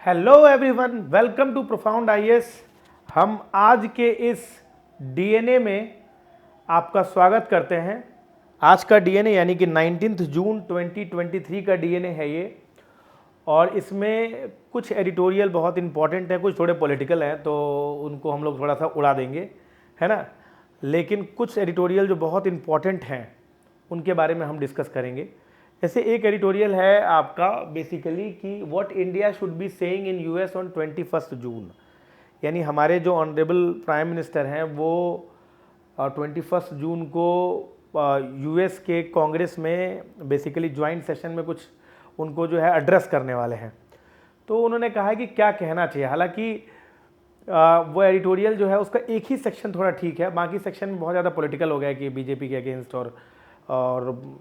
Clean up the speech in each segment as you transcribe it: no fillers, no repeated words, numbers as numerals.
Hello everyone, welcome to profound IAS. हम आज के इस डीएनए में आपका स्वागत करते हैं। आज का डीएनए यानी कि 19 जून 2023 का डीएनए है ये, और इसमें कुछ एडिटोरियल बहुत इंपॉर्टेंट है, कुछ थोड़े पॉलिटिकल हैं तो उनको हम लोग थोड़ा सा उड़ा देंगे, है ना। लेकिन कुछ एडिटोरियल जो बहुत इंपॉर्टेंट हैं उनके बारे में हम डिस्कस करेंगे। जैसे एक एडिटोरियल है आपका बेसिकली कि what India should be saying in US on 21 जून, यानी हमारे जो ऑनरेबल प्राइम मिनिस्टर हैं वो 21 जून को यूएस के कांग्रेस में बेसिकली ज्वाइंट सेशन में कुछ उनको जो है एड्रेस करने वाले हैं। तो उन्होंने कहा है कि क्या कहना चाहिए। हालांकि वो एडिटोरियल जो है उसका एक ही सेक्शन थोड़ा ठीक है, बाकी सेक्शन में बहुत ज़्यादा पॉलिटिकल हो गया है कि बीजेपी के अगेंस्ट और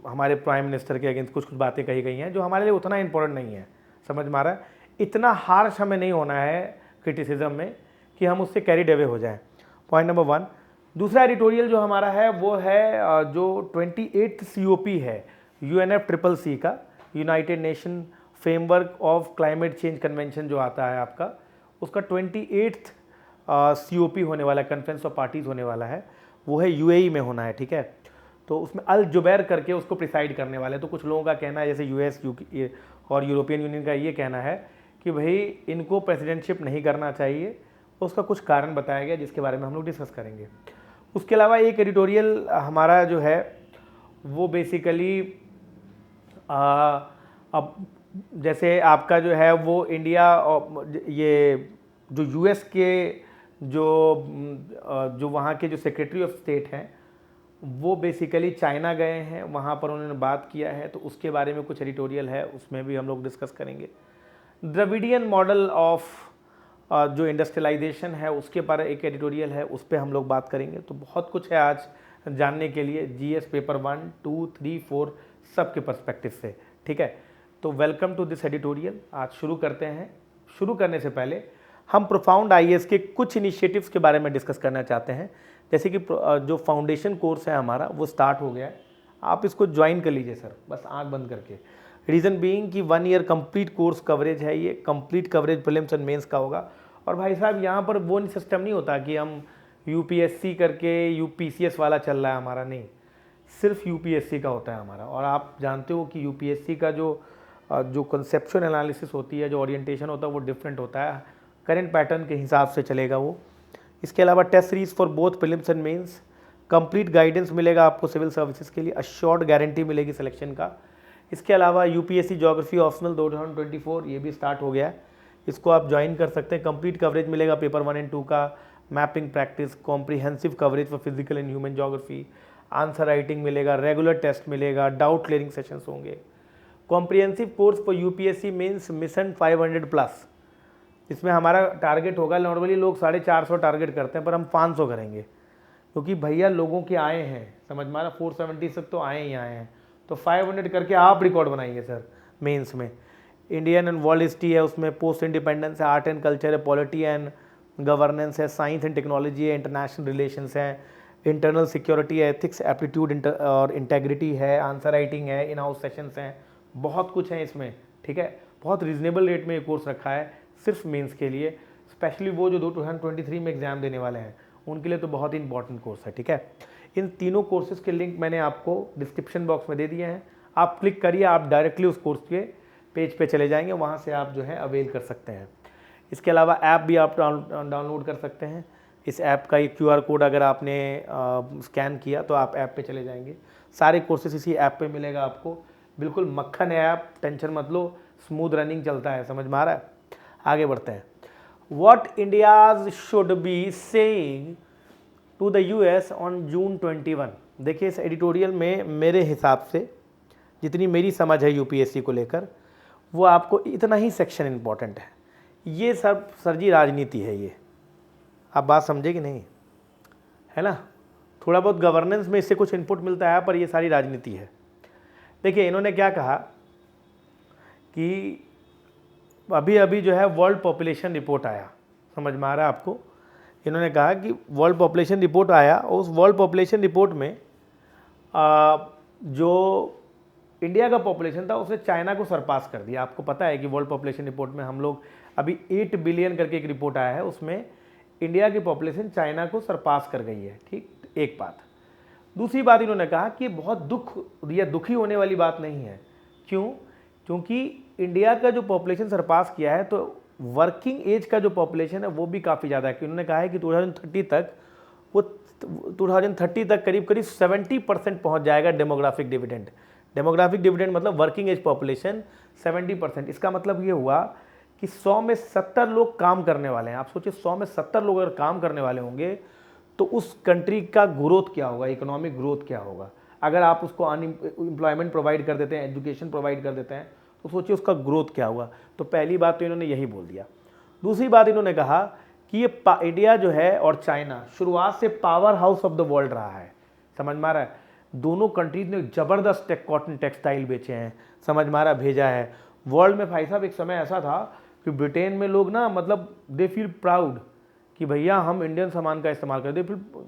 हमारे प्राइम मिनिस्टर के अगेंस्ट कुछ कुछ बातें कही गई हैं जो हमारे लिए उतना इंपॉर्टेंट नहीं है। समझ में आ रहा है, इतना हार्श हमें नहीं होना है क्रिटिसिज्म में कि हम उससे कैरिड अवे हो जाएं। Point number 1। दूसरा एडिटोरियल जो हमारा है वो है जो 28th COP है UNFCCC का, United nation framework of climate change convention जो आता है आपका, उसका 28th COP होने वाला है, कॉन्फ्रेंस ऑफ पार्टीज होने वाला है, वो है UAE में होना है। ठीक है, तो उसमें अल जुबैर करके उसको प्रिसाइड करने वाले। तो कुछ लोगों का कहना है, जैसे US और यूरोपियन यूनियन का ये कहना है कि भाई इनको प्रेसिडेंटशिप नहीं करना चाहिए। उसका कुछ कारण बताया गया जिसके बारे में हम लोग डिस्कस करेंगे। उसके अलावा एक एडिटोरियल हमारा जो है वो बेसिकली अब जैसे आपका जो है वो इंडिया ये जो US के जो वहाँ के जो सेक्रेटरी ऑफ स्टेट हैं वो बेसिकली चाइना गए हैं, वहाँ पर उन्होंने बात किया है, तो उसके बारे में कुछ एडिटोरियल है, उसमें भी हम लोग डिस्कस करेंगे। द्रविडियन मॉडल ऑफ जो इंडस्ट्रियलाइजेशन है उसके पर एक एडिटोरियल है, उस पर हम लोग बात करेंगे। तो बहुत कुछ है आज जानने के लिए, GS पेपर 1, 2, 3, 4 सबके पर्सपेक्टिव से। ठीक है, तो वेलकम टू दिस एडिटोरियल। आज शुरू करते हैं। शुरू करने से पहले हम प्रोफाउंड आईएएस के कुछ इनिशिएटिव्स के बारे में डिस्कस करना चाहते हैं। जैसे कि जो फाउंडेशन कोर्स है हमारा वो स्टार्ट हो गया है, आप इसको ज्वाइन कर लीजिए सर, बस आंख बंद करके। रीज़न बीइंग कि 1 ईयर कंप्लीट कोर्स कवरेज है, ये complete coverage prelims and mains का होगा। और भाई साहब यहाँ पर वो सिस्टम नहीं होता कि हम UPSC करके UPCS वाला चल रहा है हमारा, नहीं, सिर्फ UPSC का होता है हमारा। और आप जानते हो कि UPSC का जो कंसेप्चुअल एनालिसिस होती है, जो ओरिएंटेशन होता है वो डिफरेंट होता है, करंट पैटर्न के हिसाब से चलेगा वो। इसके अलावा test series for both prelims and mains, complete guidance मिलेगा आपको सिविल सर्विसेज के लिए, अश्योर्ड गारंटी मिलेगी सिलेक्शन का। इसके अलावा UPSC ज्योग्राफी ऑप्शनल 2024 ये भी स्टार्ट हो गया है, इसको आप ज्वाइन कर सकते हैं। कंप्लीट कवरेज मिलेगा पेपर 1 एंड 2 का, mapping practice, comprehensive coverage for physical and human geography, answer writing मिलेगा, रेगुलर टेस्ट मिलेगा, डाउट क्लियरिंग सेशंस होंगे। Comprehensive course for UPSC mains mission 500+, इसमें हमारा टारगेट होगा, नॉर्मली लोग 450 टारगेट करते हैं पर हम 500 करेंगे, क्योंकि भैया लोगों के आए हैं, समझ में आ रहा, 470 तक तो आए ही आए हैं, तो 500 करके आप रिकॉर्ड बनाइए सर। मेंस में इंडियन एंड वर्ल्ड हिस्ट्री है, उसमें पोस्ट इंडिपेंडेंस है, आर्ट एंड कल्चर है, पॉलिटी एंड गवर्नेंस है, साइंस एंड टेक्नोलॉजी है, इंटरनेशनल रिलेशंस है, इंटरनल सिक्योरिटी है, एथिक्स, एप्टीट्यूड और इंटेग्रिटी है, आंसर राइटिंग है, इन हाउस सेशंस हैं, बहुत कुछ है इसमें। ठीक है, बहुत रीजनेबल रेट में ये कोर्स रखा है सिर्फ मेंस के लिए, स्पेशली वो जो 2023 में एग्जाम देने वाले हैं उनके लिए तो बहुत ही इंपॉर्टेंट कोर्स है। ठीक है, इन तीनों कोर्सेज के लिंक मैंने आपको डिस्क्रिप्शन बॉक्स में दे दिए हैं, आप क्लिक करिए, आप डायरेक्टली उस कोर्स के पेज पे चले जाएंगे, वहाँ से आप जो है अवेल कर सकते हैं। इसके अलावा ऐप भी आप डाउनलोड कर सकते हैं। इस ऐप का एक QR कोड अगर आपने स्कैन किया तो आप ऐप पे चले जाएंगे, सारे कोर्सेज इसी ऐप पे मिलेगा आपको, बिल्कुल मक्खन है ऐप, टेंशन मत लो, स्मूथ रनिंग चलता है। समझ में आ रहा है, आगे बढ़ते हैं। What India's should be saying to the US on June 21। देखिए इस एडिटोरियल में मेरे हिसाब से जितनी मेरी समझ है UPSC को लेकर, वो आपको इतना ही सेक्शन इंपॉर्टेंट है। ये सब सर जी राजनीति है, ये आप बात समझे कि नहीं, है ना। थोड़ा बहुत गवर्नेंस में इससे कुछ इनपुट मिलता है पर ये सारी राजनीति है। देखिए इन्होंने क्या कहा कि अभी अभी जो है वर्ल्ड पॉपुलेशन रिपोर्ट आया, समझ में आ रहा है आपको। इन्होंने कहा कि वर्ल्ड पॉपुलेशन रिपोर्ट आया और उस वर्ल्ड पॉपुलेशन रिपोर्ट में जो इंडिया का पॉपुलेशन था उसने चाइना को सरपास कर दिया। आपको पता है कि वर्ल्ड पॉपुलेशन रिपोर्ट में हम लोग अभी 8 बिलियन करके एक रिपोर्ट आया है, उसमें इंडिया की पॉपुलेशन चाइना को सरपास कर गई है। ठीक, एक बात। दूसरी बात इन्होंने कहा कि बहुत दुखी होने वाली बात नहीं है। क्यों? क्योंकि इंडिया का जो पॉपुलेशन सरपास किया है तो वर्किंग एज का जो पॉपुलेशन है वो भी काफ़ी ज़्यादा है। कि उन्होंने कहा है कि 2030 तक करीब 70% पहुंच जाएगा डेमोग्राफिक डिविडेंड। डेमोग्राफिक डिविडेंड मतलब वर्किंग एज पॉपुलेशन 70%। इसका मतलब ये हुआ कि 100 में 70 लोग काम करने वाले हैं। आप सोचिए 100 में 70 लोग अगर काम करने वाले होंगे तो उस कंट्री का ग्रोथ क्या होगा, इकोनॉमिक ग्रोथ क्या होगा। अगर आप उसको अनएम्प्लॉयमेंट प्रोवाइड कर देते हैं, एजुकेशन प्रोवाइड कर देते हैं, तो सोचिए उसका ग्रोथ क्या होगा। तो पहली बात तो इन्होंने यही बोल दिया। दूसरी बात इन्होंने कहा कि ये इंडिया जो है और चाइना शुरुआत से power house of the world रहा है। समझ में आ रहा है? दोनों कंट्रीज ने ज़बरदस्त कॉटन टेक्सटाइल बेचे हैं, समझ में आ रहा है, भेजा है वर्ल्ड में। भाई साहब एक समय ऐसा था कि ब्रिटेन में लोग ना मतलब दे फील प्राउड कि भैया हम इंडियन सामान का इस्तेमाल करें।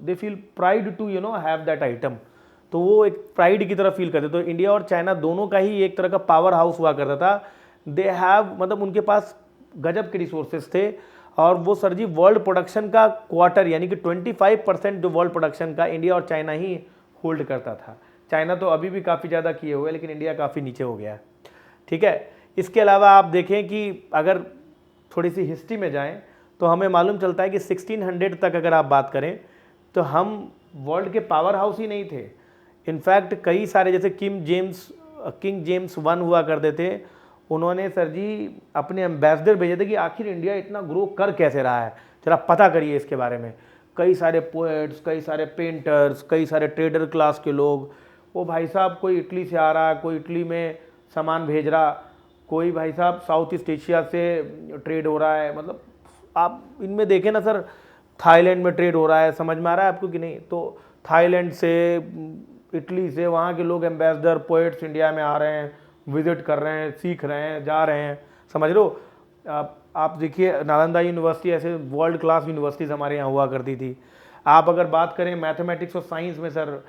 They feel pride to have that item. तो वो एक प्राइड की तरह फील करते। तो इंडिया और चाइना दोनों का ही एक तरह का पावर हाउस हुआ करता था। दे हैव मतलब उनके पास गजब के रिसोर्सेज थे। और वो सर जी वर्ल्ड प्रोडक्शन का क्वार्टर यानी कि 25% जो वर्ल्ड प्रोडक्शन का इंडिया और चाइना ही होल्ड करता था। चाइना तो अभी भी काफ़ी ज़्यादा किए हुए, लेकिन इंडिया काफ़ी नीचे हो गया है। ठीक है। इसके अलावा आप देखें कि अगर थोड़ी सी हिस्ट्री में जाएं तो हमें मालूम चलता है कि 1600 तक अगर आप बात करें तो हम वर्ल्ड के पावर हाउस ही नहीं थे। इनफैक्ट कई सारे जैसे किंग जेम्स वन हुआ करते थे, उन्होंने सर जी अपने एम्बेसडर भेजे थे कि आखिर इंडिया इतना ग्रो कर कैसे रहा है, जरा पता करिए इसके बारे में। कई सारे पोएट्स, कई सारे पेंटर्स, कई सारे ट्रेडर क्लास के लोग, वो भाई साहब कोई इटली से आ रहा है, कोई इटली में सामान भेज रहा, कोई भाई साहब साउथ ईस्ट एशिया से ट्रेड हो रहा है। मतलब आप इनमें देखें ना सर, थाईलैंड में ट्रेड हो रहा है, समझ में आ रहा है आपको कि नहीं? तो थाईलैंड से, इटली से वहाँ के लोग एम्बेसडर पोएट्स इंडिया में आ रहे हैं, विजिट कर रहे हैं, सीख रहे हैं, जा रहे हैं, समझ लो। आप देखिए नालंदा यूनिवर्सिटी, ऐसे वर्ल्ड क्लास यूनिवर्सिटीज़ हमारे यहाँ हुआ करती थी। आप अगर बात करें मैथमेटिक्स और साइंस में sir,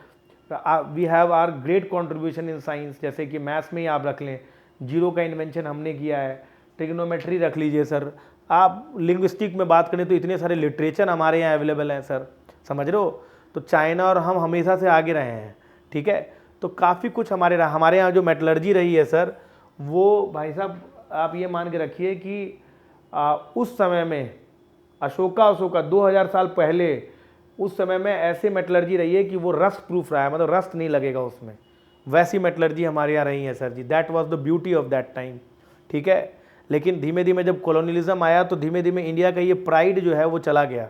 we have are great contribution in science. जैसे कि मैथ्स में ही आप रख लें, जीरो का इन्वेंशन हमने किया है। ट्रिग्नोमेट्री रख लीजिए सर। आप लिंग्विस्टिक में बात करें तो इतने सारे लिटरेचर हमारे यहाँ अवेलेबल हैं सर, समझ रहे हो। तो चाइना और हम हमेशा से आगे रहे हैं। ठीक है। तो काफ़ी कुछ हमारे यहाँ जो मेटलर्जी रही है सर, वो भाई साहब आप ये मान के रखिए कि उस समय में अशोका 2000 साल पहले उस समय में ऐसे मेटलर्जी रही है कि वो रस्ट प्रूफ रहा है, मतलब रस्ट नहीं लगेगा उसमें। वैसी मेटलर्जी हमारे यहाँ रही है sir ji. That was the beauty of that time. ठीक है। लेकिन धीमे धीमे जब कॉलोनियलिज्म आया तो धीमे धीमे इंडिया का ये प्राइड जो है वो चला गया।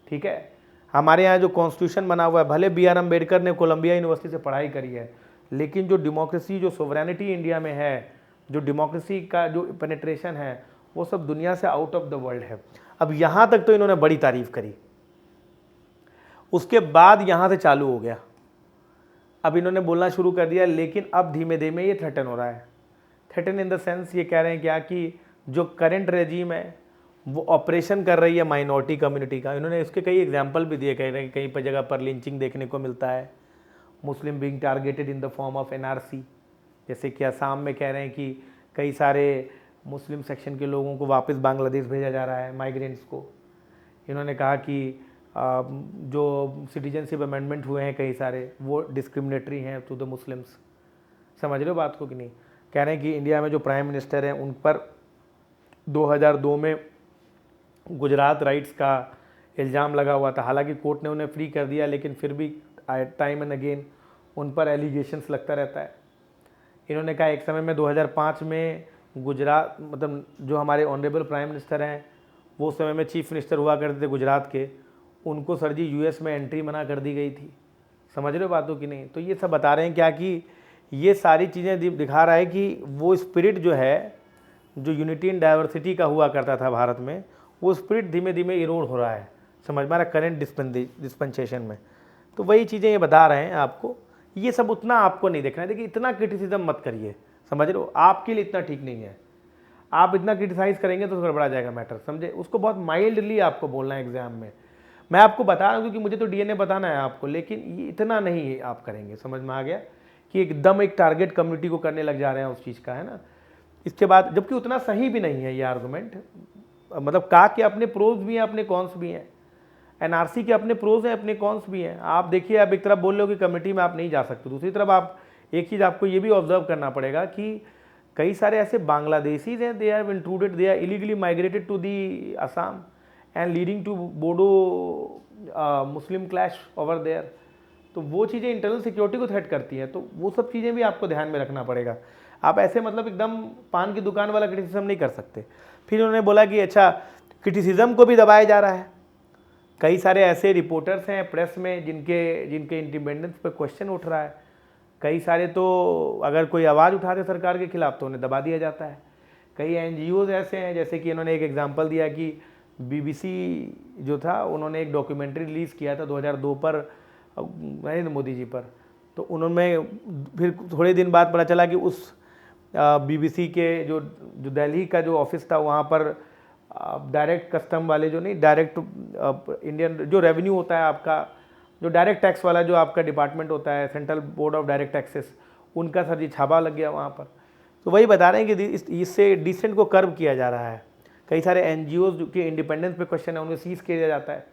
ठीक है। हमारे यहाँ जो कॉन्स्टिट्यूशन बना हुआ है, भले B.R. अम्बेडकर ने कोलंबिया यूनिवर्सिटी से पढ़ाई करी है, लेकिन जो डेमोक्रेसी, जो सोवरेनिटी इंडिया में है, जो डेमोक्रेसी का जो पेनिट्रेशन है, वो सब दुनिया से आउट ऑफ द वर्ल्ड है। अब यहाँ तक तो इन्होंने बड़ी तारीफ करी, उसके बाद यहाँ से चालू हो गया। अब इन्होंने बोलना शुरू कर दिया, लेकिन अब धीमे धीमे ये थ्रेटन हो रहा है। थ्रेटन इन द सेंस ये कह रहे हैं क्या कि जो करंट रेजीम है वो ऑपरेशन कर रही है माइनॉरिटी कम्युनिटी का। इन्होंने इसके कई एग्जाम्पल भी दिए, कह रहे हैं कहीं पर जगह पर लिंचिंग देखने को मिलता है, Muslim being targeted in the form of NRC। जैसे कि असम में कह रहे हैं कि कई सारे मुस्लिम सेक्शन के लोगों को वापस बांग्लादेश भेजा जा रहा है, माइग्रेंट्स को। इन्होंने कहा कि जो सिटीजनशिप अमेंडमेंट हुए हैं कई सारे, वो डिस्क्रिमिनेटरी हैं टू द मुस्लिम्स। समझ रहे हो बात को कि नहीं? कह रहे हैं कि इंडिया में जो प्राइम मिनिस्टर हैं उन पर 2002 में गुजरात राइट्स का इल्ज़ाम लगा हुआ था। हालांकि कोर्ट ने उन्हें फ्री कर दिया, लेकिन फिर भी टाइम एंड अगेन उन पर एलिगेशंस लगता रहता है। इन्होंने कहा एक समय में 2005 में गुजरात, मतलब जो हमारे ऑनरेबल प्राइम मिनिस्टर हैं वो उस समय में चीफ मिनिस्टर हुआ करते थे गुजरात के, उनको सर जी US में एंट्री मना कर दी गई थी। समझ रहे हो बातों की नहीं? तो ये सब बता रहे हैं क्या कि ये सारी चीज़ें दिखा रहा है कि वो स्पिरिट जो है, जो यूनिटी इन डाइवर्सिटी का हुआ करता था भारत में, वो स्पिरिट धीमे धीमे इरोड हो रहा है, समझ में आ रहा है, करंट डिस्पेंसेशन में। तो वही चीज़ें ये बता रहे हैं आपको। ये सब उतना आपको नहीं देखना है। देखिए इतना क्रिटिसिज्म मत करिए, समझ रहे हो, आपके लिए इतना ठीक नहीं है। आप इतना क्रिटिसाइज़ करेंगे तो गड़बड़ा जाएगा मैटर, समझे। उसको बहुत माइल्डली आपको बोलना है एग्जाम में। मैं आपको बता रहा हूँ क्योंकि मुझे तो DNA बताना है आपको, लेकिन ये इतना नहीं आप करेंगे, समझ में आ गया, कि एकदम एक टारगेट कम्युनिटी को करने लग जा रहे हैं उस चीज़ का, है ना। इसके बाद जबकि उतना सही भी नहीं है ये आर्गूमेंट, मतलब का के अपने प्रोज भी हैं, अपने कॉन्स भी हैं, एनआरसी के अपने प्रोज हैं, अपने कॉन्स भी हैं। आप देखिए, आप एक तरफ बोल रहे हो कि कमेटी में आप नहीं जा सकते, दूसरी तरफ आप एक चीज़ आपको ये भी ऑब्जर्व करना पड़ेगा कि कई सारे ऐसे बांग्लादेशीज हैं, they have intruded, they are illegally migrated to the Assam and leading to Bodo Muslim clash over there. तो वो चीज़ें इंटरनल सिक्योरिटी को थ्रेट करती हैं, तो वो सब चीज़ें भी आपको ध्यान में रखना पड़ेगा। आप ऐसे मतलब एकदम पान की दुकान वाला क्रिटिसिज्म नहीं कर सकते। फिर उन्होंने बोला कि अच्छा, क्रिटिसिज्म को भी दबाया जा रहा है। कई सारे ऐसे रिपोर्टर्स हैं प्रेस में जिनके इंडिपेंडेंस पे क्वेश्चन उठ रहा है। कई सारे तो अगर कोई आवाज़ उठाते सरकार के खिलाफ तो उन्हें दबा दिया जाता है। कई एनजीओज ऐसे हैं, जैसे कि इन्होंने एक एग्जांपल दिया कि बीबीसी जो था, उन्होंने एक डॉक्यूमेंट्री रिलीज़ किया था 2002 पर नरेंद्र मोदी जी पर। तो उन्होंने फिर थोड़े दिन बाद पता चला कि उस बीबीसी के जो दिल्ली का जो ऑफिस था, वहाँ पर डायरेक्ट कस्टम वाले जो नहीं, डायरेक्ट इंडियन जो रेवेन्यू होता है आपका, जो डायरेक्ट टैक्स वाला जो आपका डिपार्टमेंट होता है, central board of direct taxes, उनका सर जी छापा लग गया वहाँ पर। तो वही बता रहे हैं कि इससे डिसेंट को कर्व किया जा रहा है। कई सारे एनजीओज के इंडिपेंडेंस पे क्वेश्चन है, उन्हें सीज किया जाता है।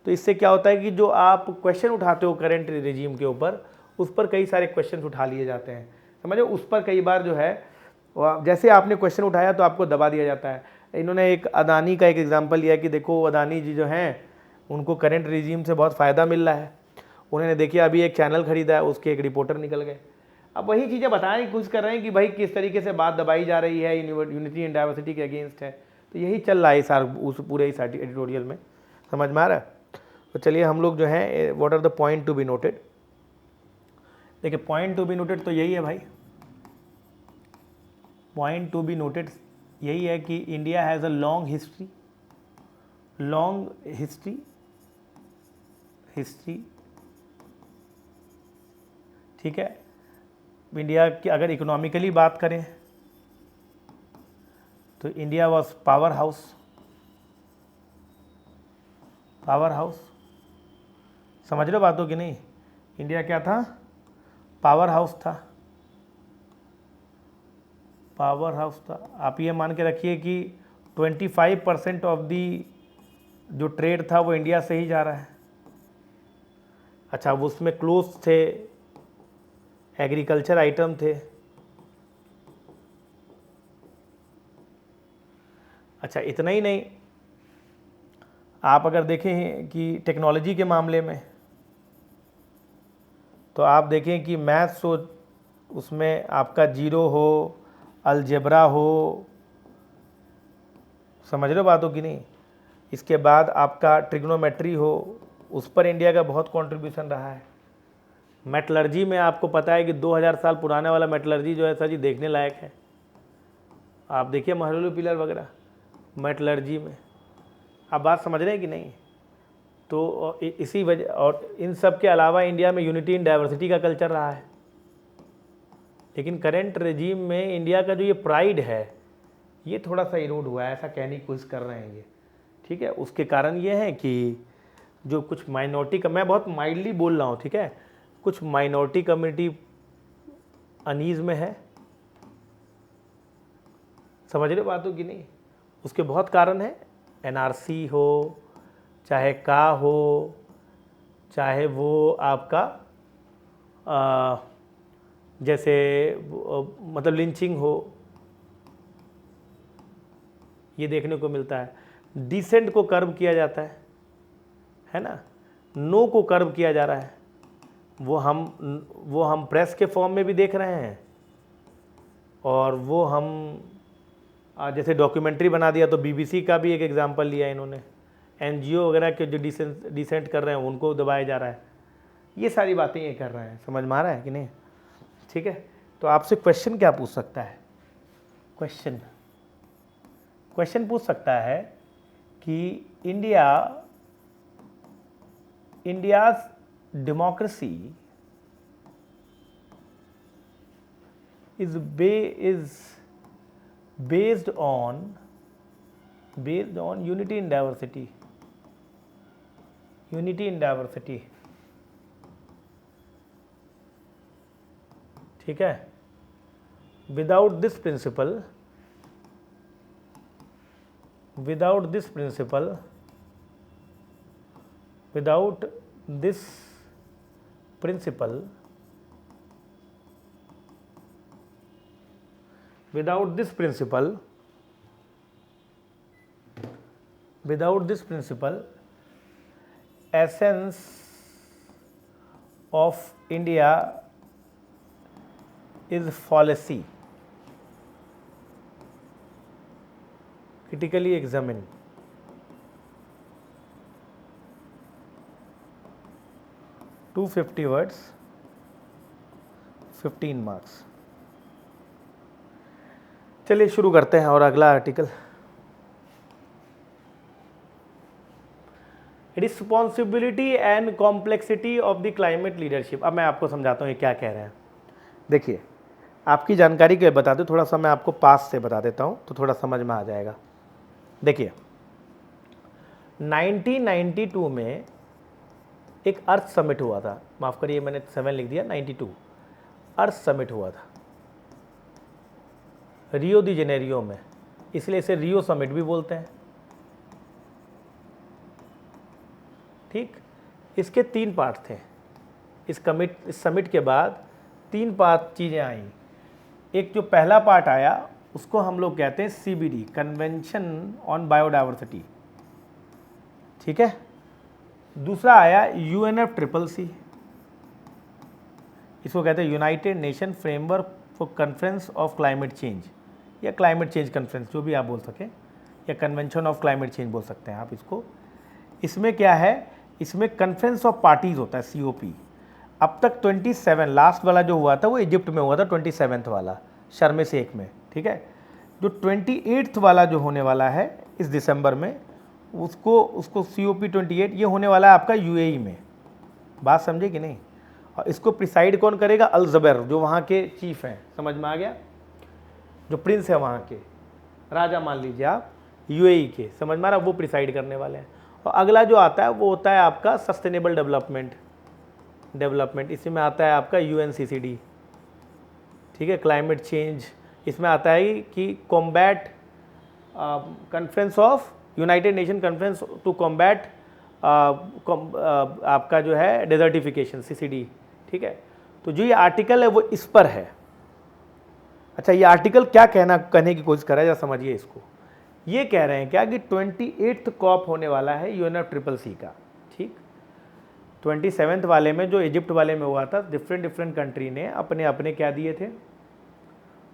तो इससे क्या होता है कि जो आप क्वेश्चन उठाते हो करेंट रेजिम के ऊपर, उस पर कई सारे क्वेश्चन उठा लिए जाते हैं, समझो। उस पर कई बार जो है, जैसे आपने क्वेश्चन उठाया तो आपको दबा दिया जाता है। इन्होंने एक अदानी का एक एग्जांपल लिया कि देखो अदानी जी जो हैं, उनको करेंट रेजिम से बहुत फ़ायदा मिल रहा है। उन्होंने देखिए अभी एक चैनल खरीदा है, उसके एक रिपोर्टर निकल गए। अब वही चीज़ें बताने की कोशिश कर रहे हैं कि भाई किस तरीके से बात दबाई जा रही है, यूनिटी एंड डाइवर्सिटी के अगेंस्ट है। तो यही चल रहा है उस पूरे इस एडिटोरियल में, समझ में आ रहा है। तो चलिए हम लोग जो है, what are the point to be noted. देखिए पॉइंट टू बी नोटेड तो यही है भाई, पॉइंट टू बी नोटेड यही है कि India has a long history, ठीक है। इंडिया की अगर इकोनॉमिकली बात करें तो इंडिया वॉज पावर हाउस, समझ रहे हो बातों की नहीं। इंडिया क्या था, पावर हाउस था। आप ये मान के रखिए कि 25% ऑफ दी जो ट्रेड था वो इंडिया से ही जा रहा है। अच्छा, वो उसमें क्लोथ्स थे, एग्रीकल्चर आइटम थे। अच्छा, इतना ही नहीं, आप अगर देखें कि टेक्नोलॉजी के मामले में, तो आप देखें कि मैथ्स हो, उसमें आपका जीरो हो, अलजेब्रा हो, समझ रहे हो बातों की नहीं। इसके बाद आपका ट्रिग्नोमेट्री हो, उस पर इंडिया का बहुत कंट्रीब्यूशन रहा है। मेटलर्जी में आपको पता है कि 2000 साल पुराने वाला मेटलर्जी जो है सर जी देखने लायक है। आप देखिए महलुल पिलर वगैरह मेटलर्जी में, आप बात समझ रहे हैं कि नहीं। तो इसी वजह, और इन सब के अलावा इंडिया में यूनिटी इन डाइवर्सिटी का कल्चर रहा है। लेकिन करेंट रेजीम में इंडिया का जो ये प्राइड है, ये थोड़ा सा इरोड हुआ है, ऐसा कहने की कोशिश कर रहे हैं ये, ठीक है। उसके कारण ये है कि जो कुछ माइनॉरिटी का, मैं बहुत माइल्डली बोल रहा हूँ, ठीक है, कुछ माइनॉरिटी कम्युनिटी अनीज में है, समझ रहे बातों की नहीं। उसके बहुत कारण है, एनआरसी हो, चाहे का हो, चाहे वो आपका जैसे मतलब लिंचिंग हो, ये देखने को मिलता है। डिसेंट को कर्व किया जाता है ना, नो को कर्व किया जा रहा है। वो हम प्रेस के फॉर्म में भी देख रहे हैं, और वो हम जैसे डॉक्यूमेंट्री बना दिया तो बीबीसी का भी एक एग्जांपल लिया इन्होंने। एनजीओ वगैरह के जो डिसेंट कर रहे हैं उनको दबाया जा रहा है। ये सारी बातें ये कर रहे हैं, समझ में आ रहा है कि नहीं, ठीक है। तो आपसे क्वेश्चन क्या पूछ सकता है, क्वेश्चन पूछ सकता है कि India's democracy is based on unity in diversity, ठीक है। Without this principle without this principle, without this principle, without this principle, essence of India is fallacy. Critically examine. Two 50 words, 15 marks. चलिए शुरू करते हैं और अगला article, responsibility and complexity of the climate leadership. अब मैं आपको समझाता हूँ ये क्या कह रहे हैं। देखिए, आपकी जानकारी के बता दूँ, थोड़ा सा मैं आपको पास से बता देता हूँ तो थोड़ा समझ में आ जाएगा। देखिए, 1992 में एक अर्थ समिट हुआ था, माफ़ करिए मैंने 7 लिख दिया, 92 अर्थ समिट हुआ था रियो दी जेनेरियो में, इसलिए इसे रियो समिट भी बोलते हैं। ठीक, इसके 3 पार्ट थे। इस समिट के बाद 3 पार्ट चीज़ें आई। एक जो पहला पार्ट आया उसको हम लोग कहते हैं CBD, कन्वेंशन ऑन बायोडाइवर्सिटी। ठीक है, दूसरा आया UNFCCC, इसको कहते हैं United nation framework for conference of climate change, या क्लाइमेट चेंज कॉन्फ्रेंस, जो भी आप बोल सकें, या कन्वेंशन ऑफ क्लाइमेट चेंज बोल सकते हैं आप इसको। इसमें क्या है, इसमें कॉन्फ्रेंस ऑफ पार्टीज होता है, COP। अब तक 27, लास्ट वाला जो हुआ था वो इजिप्ट में हुआ था, 27th वाला शर्म शेख में। ठीक है, जो 28th वाला जो होने वाला है इस दिसंबर में, उसको COP 28 ये होने वाला है आपका UAE में। बात समझे कि नहीं? और इसको प्रिसाइड कौन करेगा? अल ज़बर, जो वहाँ के चीफ हैं, समझ में आ गया, जो प्रिंस है वहाँ के, राजा मान लीजिए आप, UAE के, समझ में आ रहा, वो प्रिसाइड करने वाले हैं। और अगला जो आता है वो होता है आपका सस्टेनेबल डेवलपमेंट, इसी में आता है आपका UNCCD। ठीक है, क्लाइमेट चेंज, इसमें आता है कि combat conference of United Nation conference to combat आपका जो है डेजर्टिफिकेशन, CCD। ठीक है, तो जो ये आर्टिकल है वो इस पर है। अच्छा, ये आर्टिकल क्या कहने की कोशिश कर रहा है, जरा समझिए इसको। ये कह रहे हैं क्या कि 28th COP होने वाला है UNFCCC का। ठीक, 27th वाले में, जो इजिप्ट वाले में हुआ था, डिफरेंट कंट्री ने अपने अपने क्या दिए थे,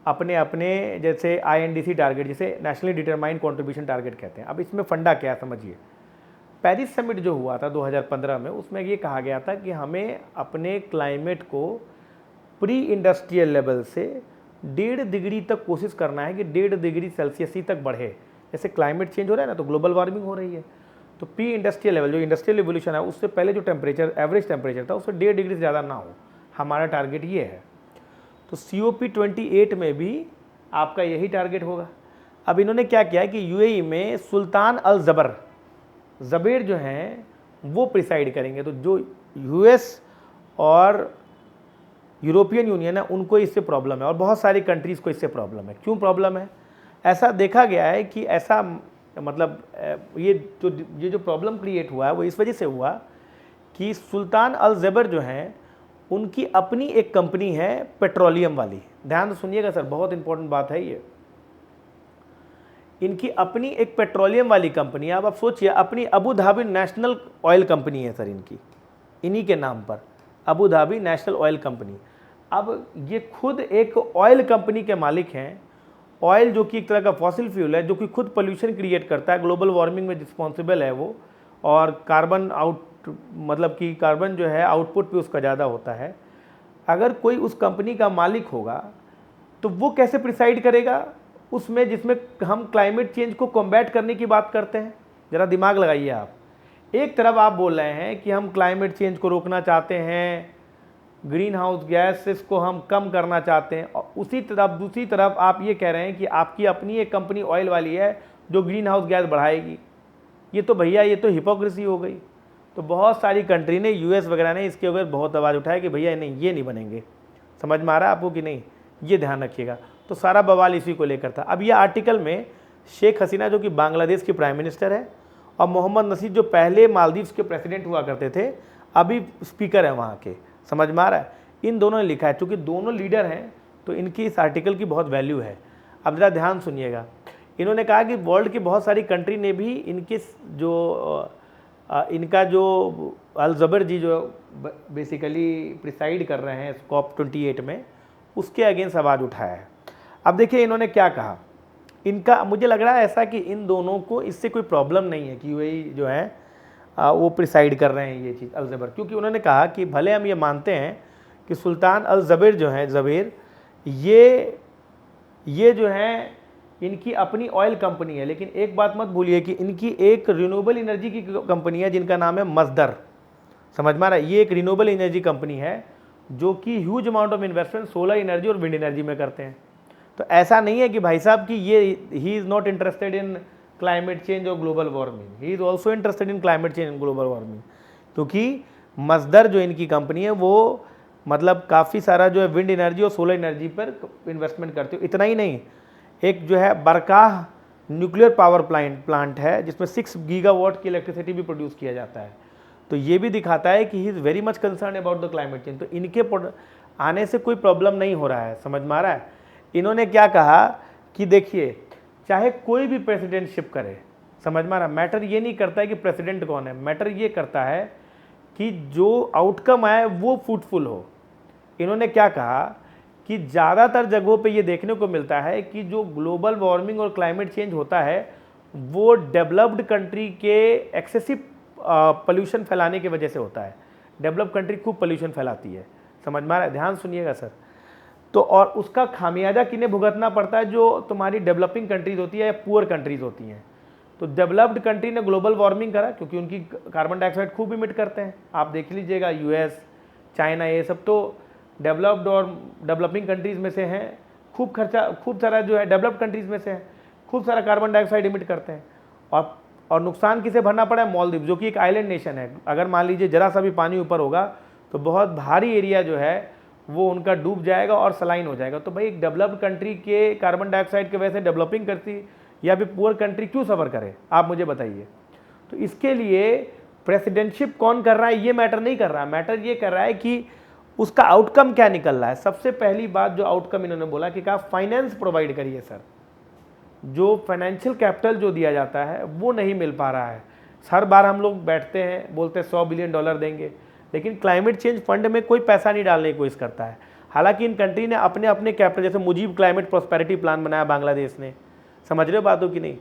अपने अपने जैसे INDC टारगेट, जिसे नेशनली डिटरमाइंड कॉन्ट्रीब्यूशन टारगेट कहते हैं। अब इसमें फंडा क्या समझिए, पेरिस समिट जो हुआ था 2015 में, उसमें ये कहा गया था कि हमें अपने क्लाइमेट को प्री इंडस्ट्रियल लेवल से 1.5 डिग्री तक कोशिश करना है कि 1.5 डिग्री सेल्सियस ही तक बढ़े। जैसे क्लाइमेट चेंज हो रहा है ना, तो ग्लोबल वार्मिंग हो रही है, तो प्री इंडस्ट्रियल लेवल, जो इंडस्ट्रियल रिवोल्यूशन है, उससे पहले जो टेम्परेचर, एवरेज टेम्परेचर था, उससे 1.5 डिग्री से ज़्यादा ना हो। हमारा टारगेट ये है। तो COP 28 में भी आपका यही टारगेट होगा। अब इन्होंने क्या किया कि UAE में सुल्तान अल ज़बेर जो हैं वो प्रिसाइड करेंगे। तो जो US और यूरोपियन यूनियन है, उनको इससे प्रॉब्लम है, और बहुत सारी कंट्रीज़ को इससे प्रॉब्लम है। क्यों प्रॉब्लम है? ऐसा देखा गया है कि ऐसा, मतलब ये जो प्रॉब्लम क्रिएट हुआ है वो इस वजह से हुआ कि सुल्तान अल ज़बेर जो हैं, उनकी अपनी एक कंपनी है पेट्रोलियम वाली। ध्यान से सुनिएगा सर, बहुत इंपॉर्टेंट बात है ये। इनकी अपनी एक पेट्रोलियम वाली कंपनी है। अब आप सोचिए, अपनी Abu Dhabi national oil company है सर इनकी, इन्हीं के नाम पर Abu Dhabi national oil company. अब ये खुद एक ऑयल कंपनी के मालिक हैं। ऑयल जो कि एक तरह का फॉसिल फ्यूल है, जो कि खुद पोल्यूशन क्रिएट करता है, ग्लोबल वार्मिंग में रिस्पॉन्सिबल है वो, और मतलब कि कार्बन जो है आउटपुट भी उसका ज़्यादा होता है। अगर कोई उस कंपनी का मालिक होगा तो वो कैसे प्रिसाइड करेगा उसमें, जिसमें हम क्लाइमेट चेंज को कॉम्बैट करने की बात करते हैं? ज़रा दिमाग लगाइए आप। एक तरफ आप बोल रहे हैं कि हम क्लाइमेट चेंज को रोकना चाहते हैं, ग्रीन हाउस गैसेस को हम कम करना चाहते हैं, और दूसरी तरफ आप ये कह रहे हैं कि आपकी अपनी एक कंपनी ऑयल वाली है जो ग्रीन हाउस गैस बढ़ाएगी। ये तो भैया, ये तो हिपोक्रेसी हो गई। तो बहुत सारी कंट्री ने, US वगैरह ने इसके ऊपर बहुत आवाज़ उठाया कि भैया नहीं, ये नहीं बनेंगे। समझ में आ रहा है आपको कि नहीं? ये ध्यान रखिएगा। तो सारा बवाल इसी को लेकर था। अब ये आर्टिकल में शेख हसीना जो कि बांग्लादेश की प्राइम मिनिस्टर है, और मोहम्मद नसीद जो पहले मालदीव्स के प्रेसिडेंट हुआ करते थे, अभी स्पीकर है वहाँ के। समझ में आ रहा है? इन दोनों ने लिखा है, चूँकि दोनों लीडर हैं तो इनकी इस आर्टिकल की बहुत वैल्यू है। अब ज़रा ध्यान सुनिएगा, इन्होंने कहा कि वर्ल्ड की बहुत सारी कंट्री ने भी इनके इनका जो अल ज़बर जी जो बेसिकली प्रिसाइड कर रहे हैं COP28 में, उसके अगेंस्ट आवाज़ उठाया है। अब देखिए इन्होंने क्या कहा, इनका मुझे लग रहा है ऐसा कि इन दोनों को इससे कोई प्रॉब्लम नहीं है कि वही जो है वो प्रिसाइड कर रहे हैं ये चीज़ अल ज़बर, क्योंकि उन्होंने कहा कि भले हम ये मानते हैं कि सुल्तान अल ज़बेर जो है ज़बेर ये जो है इनकी अपनी ऑयल कंपनी है, लेकिन एक बात मत भूलिए कि इनकी एक रिन्यूएबल एनर्जी की कंपनी है जिनका नाम है मजदर। समझ में आ रहा है? ये एक रिन्यूएबल एनर्जी कंपनी है जो कि huge amount of investment solar energy और विंड एनर्जी में करते हैं। तो ऐसा नहीं है कि भाई साहब कि ये he is not interested in climate change और global warming, he is also interested in climate change and global warming, क्योंकि मजदर जो इनकी कंपनी है वो मतलब काफ़ी सारा जो है विंड एनर्जी और सोलर एनर्जी पर इन्वेस्टमेंट करती हो। इतना ही नहीं, एक जो है बरकाह न्यूक्लियर पावर प्लांट है जिसमें 6 गीगावाट की इलेक्ट्रिसिटी भी प्रोड्यूस किया जाता है। तो ये भी दिखाता है कि he is very much concern about the climate change. तो इनके आने से कोई प्रॉब्लम नहीं हो रहा है। समझ में आ रहा है? इन्होंने क्या कहा कि देखिए चाहे कोई भी प्रेसिडेंटशिप करे, समझ में आ रहा है, मैटर ये नहीं करता है कि प्रेसिडेंट कौन है, मैटर ये करता है कि जो आउटकम आए वो फ्रूटफुल हो। इन्होंने क्या कहा कि ज़्यादातर जगहों पे ये देखने को मिलता है कि जो ग्लोबल वार्मिंग और क्लाइमेट चेंज होता है वो डेवलप्ड कंट्री के एक्सेसिव पोल्यूशन फैलाने की वजह से होता है। डेवलप्ड कंट्री खूब पोल्यूशन फैलाती है। समझ में आ रहा है? ध्यान सुनिएगा सर। तो और उसका खामियाजा किन्हें भुगतना पड़ता है? जो तुम्हारी डेवलपिंग कंट्रीज़ होती है या पुअर कंट्रीज़ होती हैं। तो डेवलप्ड कंट्री ने ग्लोबल वार्मिंग करा क्योंकि उनकी कार्बन डाइऑक्साइड खूब इमिट करते हैं। आप देख लीजिएगा US, चाइना, ये सब तो डेवलप्ड और डेवलपिंग कंट्रीज़ में से हैं। खूब सारा जो है डेवलप्ड कंट्रीज़ में से हैं, खूब सारा कार्बन डाइऑक्साइड इमिट करते हैं। और नुकसान किसे भरना पड़ा है? मालदीव जो कि एक आइलैंड नेशन है। अगर मान लीजिए जरा सा भी पानी ऊपर होगा तो बहुत भारी एरिया जो है वो उनका डूब जाएगा और सलाइन हो जाएगा। तो भाई एक डेवलप्ड कंट्री के कार्बन डाइऑक्साइड की वजह से डेवलपिंग कंट्री या फिर पुअर कंट्री क्यों सफ़र करे? आप मुझे बताइए। तो इसके लिए प्रेसिडेंटशिप कौन कर रहा है ये मैटर नहीं कर रहा है। मैटर ये कर रहा है कि उसका आउटकम क्या निकल रहा है। सबसे पहली बात जो आउटकम इन्होंने बोला कि कहा फाइनेंस प्रोवाइड करिए सर। जो फाइनेंशियल कैपिटल जो दिया जाता है वो नहीं मिल पा रहा है। हर बार हम लोग बैठते हैं बोलते हैं $100 बिलियन देंगे, लेकिन क्लाइमेट चेंज फंड में कोई पैसा नहीं डालने की कोशिश करता है। हालांकि इन कंट्री ने अपने अपने कैपिटल, जैसे मुजीब क्लाइमेट प्रॉस्पेरिटी प्लान बनाया बांग्लादेश ने, समझ रहे हो बातों की नहीं,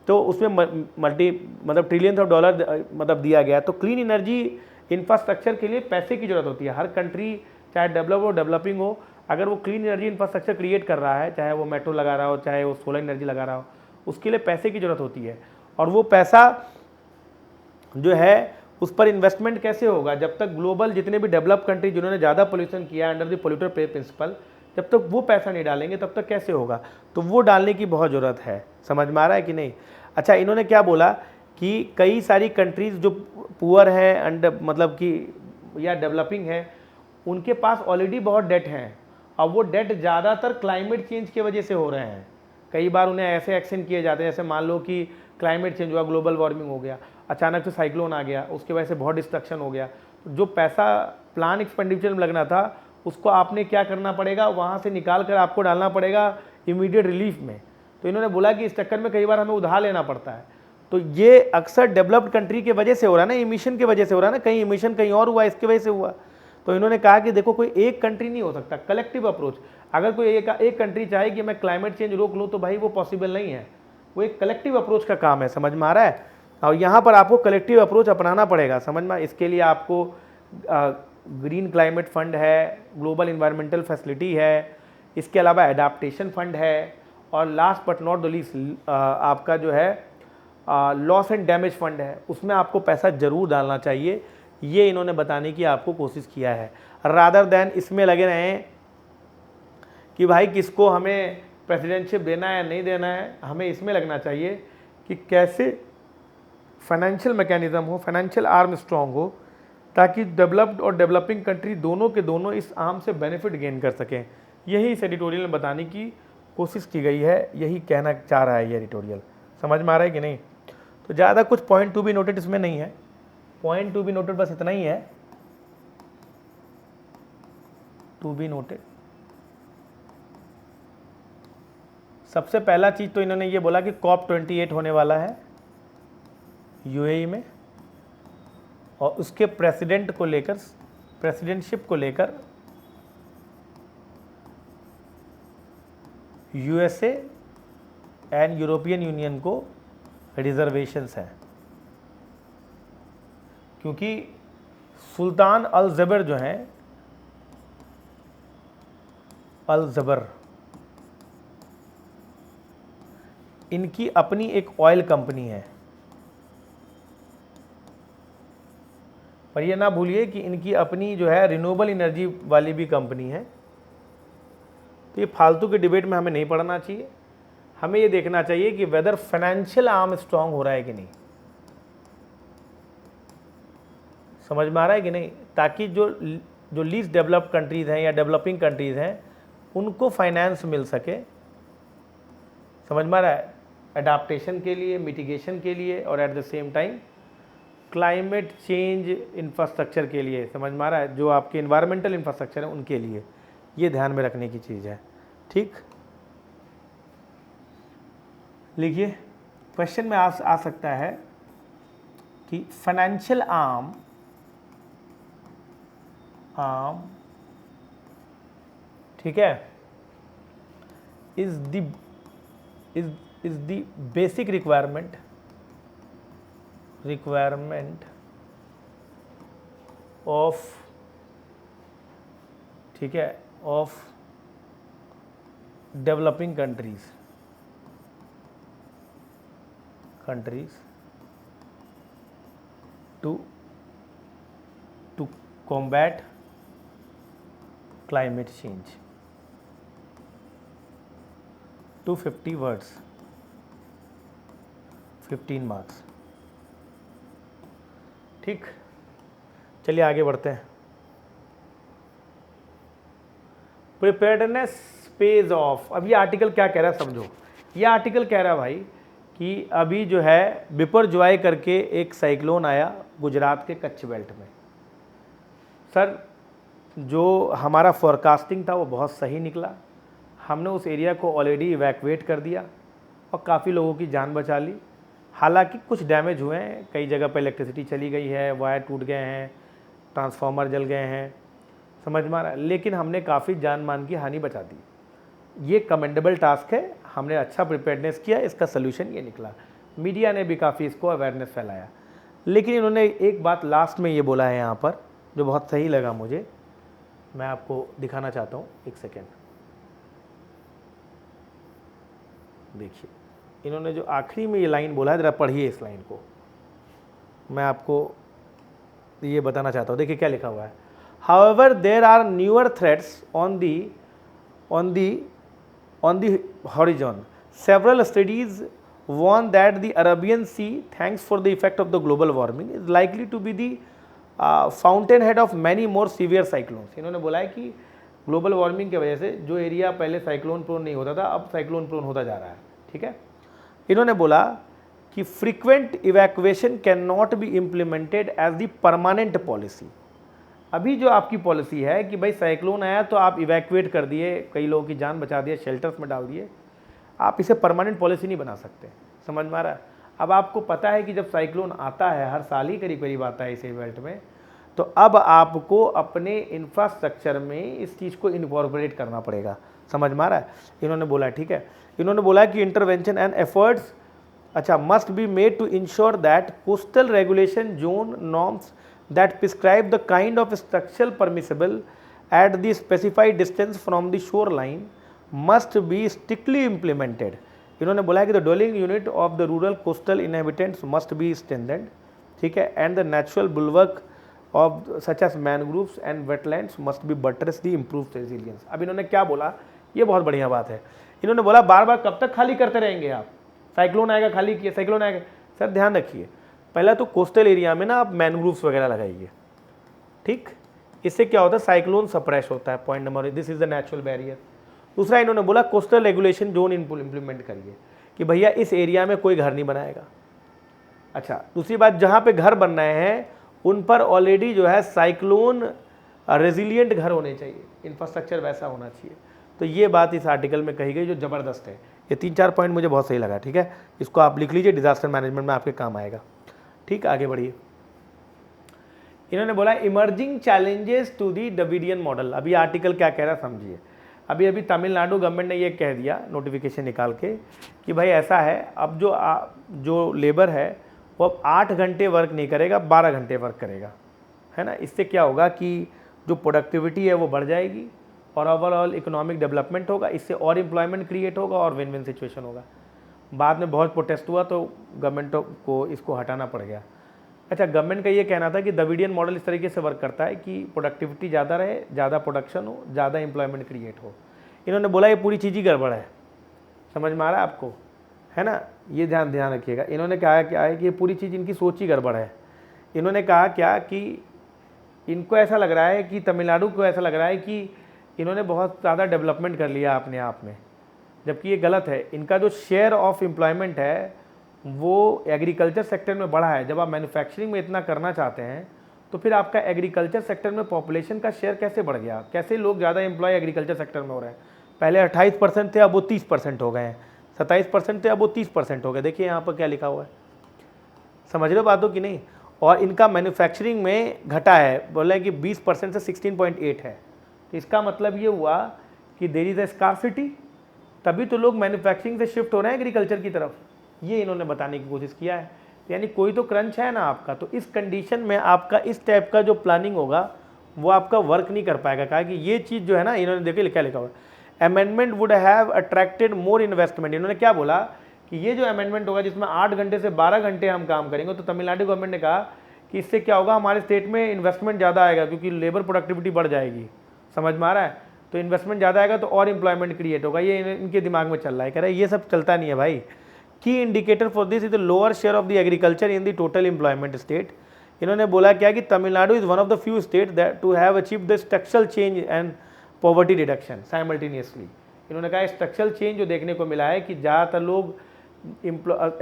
तो उसमें मतलब ट्रिलियंस ऑफ डॉलर मतलब दिया गया। तो क्लीन एनर्जी इंफ्रास्ट्रक्चर के लिए पैसे की जरूरत होती है। हर कंट्री चाहे डेवलप हो डेवलपिंग हो, अगर वो क्लीन एनर्जी इंफ्रास्ट्रक्चर क्रिएट कर रहा है, चाहे वो मेट्रो लगा रहा हो चाहे वो सोलर एनर्जी लगा रहा हो, उसके लिए पैसे की जरूरत होती है। और वो पैसा जो है उस पर इन्वेस्टमेंट कैसे होगा? जब तक ग्लोबल जितने भी डेवलप कंट्री जिन्होंने ज़्यादा पोल्यूशन किया अंडर द पोल्यूटर पे प्रिंसिपल, जब तक वो पैसा नहीं डालेंगे तब तक कैसे होगा? तो वो डालने की बहुत ज़रूरत है। समझ में आ रहा है कि नहीं? अच्छा, इन्होंने क्या बोला कि कई सारी कंट्रीज़ जो पुअर है अंडर मतलब कि या डेवलपिंग है, उनके पास ऑलरेडी बहुत डेट हैं। अब वो डेट ज़्यादातर क्लाइमेट चेंज की वजह से हो रहे हैं। कई बार उन्हें ऐसे एक्शन किए जाते हैं, जैसे मान लो कि क्लाइमेट चेंज हुआ, ग्लोबल वार्मिंग हो गया, अचानक से साइक्लोन आ गया, उसकी वजह से बहुत डिस्ट्रक्शन हो गया। जो पैसा प्लान एक्सपेंडिचर में लगना था उसको आपने क्या करना पड़ेगा, वहाँ से निकाल कर आपको डालना पड़ेगा इमीडिएट रिलीफ में। तो इन्होंने बोला कि इस चक्कर में कई बार हमें उधार लेना पड़ता है। तो ये अक्सर डेवलप्ड कंट्री की वजह से हो रहा है ना, इमिशन की वजह से हो रहा है ना, कहीं इमिशन कहीं और हुआ इसकी वजह से हुआ। तो इन्होंने कहा कि देखो कोई एक कंट्री नहीं हो सकता, कलेक्टिव अप्रोच। अगर कोई एक कंट्री चाहे कि मैं क्लाइमेट चेंज रोक लूँ तो भाई वो पॉसिबल नहीं है, वो एक कलेक्टिव अप्रोच का काम है। समझ में आ रहा है? और यहाँ पर आपको कलेक्टिव अप्रोच अपनाना पड़ेगा। समझ में? इसके लिए आपको ग्रीन क्लाइमेट फंड है, ग्लोबल इन्वायरमेंटल फैसिलिटी है, इसके अलावा एडाप्टेशन फंड है, और last but not the least आपका जो है लॉस एंड डैमेज फंड है, उसमें आपको पैसा ज़रूर डालना चाहिए। ये इन्होंने बताने की आपको कोशिश किया है, रादर दैन इसमें लगे रहें कि भाई किसको हमें प्रेसिडेंटशिप देना है या नहीं देना है। हमें इसमें लगना चाहिए कि कैसे फाइनेंशियल मैकेनिज़्म हो, फाइनेंशियल आर्म स्ट्रॉन्ग हो, ताकि डेवलप्ड और डेवलपिंग कंट्री दोनों के दोनों इस आर्म से बेनिफिट गेन कर सकें। यही इस एडिटोरियल में बताने की कोशिश की गई है, यही कहना चाह रहा है ये एडिटोरियल। समझ में आ रहा है कि नहीं? तो ज़्यादा कुछ पॉइंट टू बी नोटेड इसमें नहीं है। पॉइंट टू बी नोटेड बस इतना ही है, टू बी नोटेड। सबसे पहला चीज़ तो इन्होंने ये बोला कि COP28 होने वाला है यूएई में, और उसके प्रेसिडेंट को लेकर, प्रेसिडेंटशिप को लेकर यूएसए एंड यूरोपियन यूनियन को रिजर्वेशंस हैं, क्योंकि सुल्तान अल ज़बर जो हैं, अल ज़बर, इनकी अपनी एक ऑयल कंपनी है। पर ये ना भूलिए कि इनकी अपनी जो है रिन्यूएबल एनर्जी वाली भी कंपनी है। तो ये फालतू के डिबेट में हमें नहीं पढ़ना चाहिए, हमें ये देखना चाहिए कि वेदर फाइनेंशियल आर्म स्ट्रांग हो रहा है कि नहीं। समझ में आ रहा है कि नहीं? ताकि जो लीस्ट डेवलप्ड कंट्रीज़ हैं या डेवलपिंग कंट्रीज़ हैं उनको फाइनेंस मिल सके। समझ में आ रहा है? अडाप्टेशन के लिए, मिटिगेशन के लिए, और at the same time climate change infrastructure के लिए। समझ में आ रहा है? जो आपके इन्वायरमेंटल इंफ्रास्ट्रक्चर है उनके लिए, ये ध्यान में रखने की चीज़ है। ठीक, लिखिए क्वेश्चन में आ सकता है कि फाइनेंशियल आर्म ठीक है, is the basic requirement of, ठीक है, of developing countries to combat climate change। 250 words, 15 marks. ठीक, चलिए आगे बढ़ते हैं। Preparedness page of. अब ये आर्टिकल क्या कह रहा है समझो। ये आर्टिकल कह रहा है भाई कि अभी जो है बिपरजॉय करके एक साइक्लोन आया गुजरात के कच्छ बेल्ट में। सर, जो हमारा फोरकास्टिंग था वो बहुत सही निकला, हमने उस एरिया को ऑलरेडी इवैक्यूएट कर दिया और काफ़ी लोगों की जान बचा ली। हालांकि कुछ डैमेज हुए हैं, कई जगह पर इलेक्ट्रिसिटी चली गई है, वायर टूट गए हैं, ट्रांसफार्मर जल गए हैं, समझ में आ रहा है, लेकिन हमने काफ़ी जान मान की हानि बचा दी। ये कमेंडेबल टास्क है, हमने अच्छा प्रिपेयर्डनेस किया, इसका सोल्यूशन ये निकला। मीडिया ने भी काफ़ी इसको अवेयरनेस फैलाया। लेकिन इन्होंने एक बात लास्ट में ये बोला है यहाँ पर जो बहुत सही लगा मुझे, मैं आपको दिखाना चाहता हूँ, एक सेकेंड। देखिए इन्होंने जो आखिरी में ये लाइन बोला है, ज़रा पढ़िए इस लाइन को, मैं आपको ये बताना चाहता हूँ। देखिए क्या लिखा हुआ है। However, there are newer threats on the horizon. Several studies warn that the Arabian Sea, thanks for the effect of the global warming, is likely to be the fountainhead of many more severe cyclones. इन्होंने बोला है कि global warming की वजह से जो area पहले cyclone prone नहीं होता था, अब साइक्लोन प्रोन होता जा रहा है। ठीक है, इन्होंने बोला कि frequent evacuation can not be implemented as the permanent policy. अभी जो आपकी पॉलिसी है कि भाई साइक्लोन आया तो आप इवैक्यूएट कर दिए, कई लोगों की जान बचा दिए, शेल्टर्स में डाल दिए, आप इसे परमानेंट पॉलिसी नहीं बना सकते। समझ में आ रहा है? अब आपको पता है कि जब साइक्लोन आता है, हर साल ही करीब करीब आता है इस बेल्ट में, तो अब आपको अपने इंफ्रास्ट्रक्चर में इस चीज़ को इनकॉर्पोरेट करना पड़ेगा। समझ में आ रहा है? इन्होंने बोला, ठीक है, इन्होंने बोला कि intervention and efforts must be made to ensure that coastal regulation zone norms that prescribe the kind of structure permissible at the specified distance from the shoreline must be strictly implemented। इन्होंने बोला है कि the dwelling unit of the rural coastal inhabitants must be strengthened, ठीक है, and the natural bulwark of such as mangroves and wetlands must be buttressed the improved resilience। अब इन्होंने क्या बोला, ये बहुत बढ़िया बात है। इन्होंने बोला बार बार कब तक खाली करते रहेंगे आप, साइक्लोन आएगा खाली किए, साइक्लोन आएगा। सर ध्यान रखिए, पहला तो कोस्टल एरिया में ना आप मैनग्रूव्स वगैरह लगाइए। ठीक, इससे क्या होता है, साइक्लोन सप्रेस होता है। Point number, this is the natural barrier. दूसरा इन्होंने बोला कोस्टल रेगुलेशन जोन इम्प्लीमेंट करिए कि भैया इस एरिया में कोई घर नहीं बनाएगा। अच्छा, दूसरी बात, जहाँ पे घर बन रहे हैं उन पर ऑलरेडी जो है साइक्लोन रेजिलिएंट घर होने चाहिए, इंफ्रास्ट्रक्चर वैसा होना चाहिए। तो ये बात इस आर्टिकल में कही गई जो ज़बरदस्त है। ये 3-4 पॉइंट मुझे बहुत सही लगा, ठीक है, इसको आप लिख लीजिए, डिजास्टर मैनेजमेंट में आपके काम आएगा। ठीक, आगे बढ़िए। इन्होंने बोला emerging challenges to the Dravidian model. अभी आर्टिकल क्या कह रहा है समझिए। अभी तमिलनाडु गवर्नमेंट ने ये कह दिया नोटिफिकेशन निकाल के कि भाई ऐसा है, अब जो लेबर है वो अब 8 घंटे वर्क नहीं करेगा, 12 घंटे वर्क करेगा, है ना। इससे क्या होगा कि जो प्रोडक्टिविटी है वो बढ़ जाएगी और ओवरऑल इकोनॉमिक डेवलपमेंट होगा, इससे और एम्प्लॉयमेंट क्रिएट होगा और विन विन सिचुएशन होगा। बाद में बहुत प्रोटेस्ट हुआ तो गवर्नमेंट को इसको हटाना पड़ गया। अच्छा, गवर्नमेंट का ये कहना था कि द्रविडियन मॉडल इस तरीके से वर्क करता है कि प्रोडक्टिविटी ज़्यादा रहे, ज़्यादा प्रोडक्शन हो, ज़्यादा एम्प्लॉयमेंट क्रिएट हो। इन्होंने बोला ये पूरी चीज़ ही गड़बड़ है, समझ में आ रहा है आपको, है ना। ये ध्यान रखिएगा। इन्होंने कहा क्या है कि ये पूरी चीज़ इनकी सोच ही गड़बड़ है। इन्होंने कहा क्या कि इनको ऐसा लग रहा है कि तमिलनाडु को ऐसा लग रहा है कि इन्होंने बहुत ज़्यादा डेवलपमेंट कर लिया अपने आप में, जबकि ये गलत है। इनका जो शेयर ऑफ एम्प्लॉयमेंट है वो एग्रीकल्चर सेक्टर में बढ़ा है। जब आप मैन्युफैक्चरिंग में इतना करना चाहते हैं तो फिर आपका एग्रीकल्चर सेक्टर में पॉपुलेशन का शेयर कैसे बढ़ गया, कैसे लोग ज़्यादा एम्प्लॉय एग्रीकल्चर सेक्टर में हो रहे हैं। पहले 28% थे, अब वो 30% हो गए हैं। 27% थे, अब वो 30% हो गए। देखिए यहाँ पर क्या लिखा हुआ है, समझ रहे हो बातों की नहीं। और इनका मैन्युफैक्चरिंग में घटा है, बोले कि 20% से 16.8 है। तो इसका मतलब ये हुआ कि देयर इज अ स्कार्सिटी, तभी तो लोग मैन्युफैक्चरिंग से शिफ्ट हो रहे हैं एग्रीकल्चर की तरफ। ये इन्होंने बताने की कोशिश किया है। यानी कोई तो क्रंच है ना आपका, तो इस कंडीशन में आपका इस टाइप का जो प्लानिंग होगा वो आपका वर्क नहीं कर पाएगा। कहा कि ये चीज़ जो है ना, इन्होंने देखिए क्या लिखा हुआ है, amendment would have attracted more investment. इन्होंने क्या बोला कि ये जो अमेंडमेंट होगा जिसमें 8 घंटे से 12 घंटे हम काम करेंगे, तो तमिलनाडु गवर्नमेंट ने कहा कि इससे क्या होगा, हमारे स्टेट में इन्वेस्टमेंट ज़्यादा आएगा क्योंकि लेबर प्रोडक्टिविटी बढ़ जाएगी। समझ में आ रहा है। तो इन्वेस्टमेंट ज़्यादा आएगा तो और एम्प्लॉयमेंट क्रिएट होगा। ये इनके दिमाग में चल रहा है। कह रहा है ये सब चलता नहीं है भाई। Key indicator for this is the lower share of the agriculture in the total employment state. इन्होंने बोला क्या कि Tamil Nadu is one of the few state that to have achieve the structural change and poverty reduction simultaneously. इन्होंने कहा structural change जो देखने को मिला है कि ज़्यादातर लोग